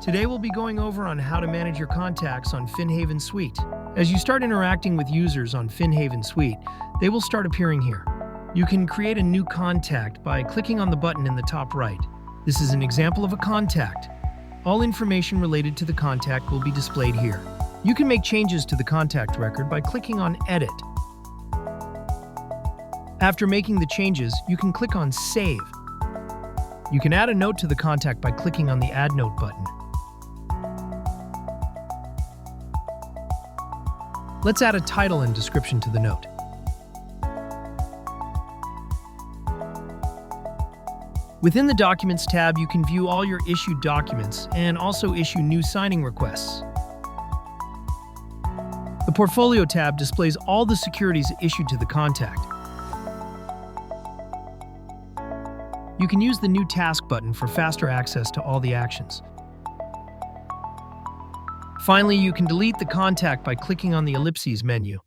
Today we'll be going over on how to manage your contacts on Finhaven Suite. As you start interacting with users on Finhaven Suite, they will start appearing here. You can create a new contact by clicking on the button in the top right. This is an example of a contact. All information related to the contact will be displayed here. You can make changes to the contact record by clicking on Edit. After making the changes, you can click on Save. You can add a note to the contact by clicking on the Add Note button. Let's add a title and description to the note. Within the Documents tab, you can view all your issued documents and also issue new signing requests. The Portfolio tab displays all the securities issued to the contact. You can use the New Task button for faster access to all the actions. Finally, you can delete the contact by clicking on the Ellipses menu.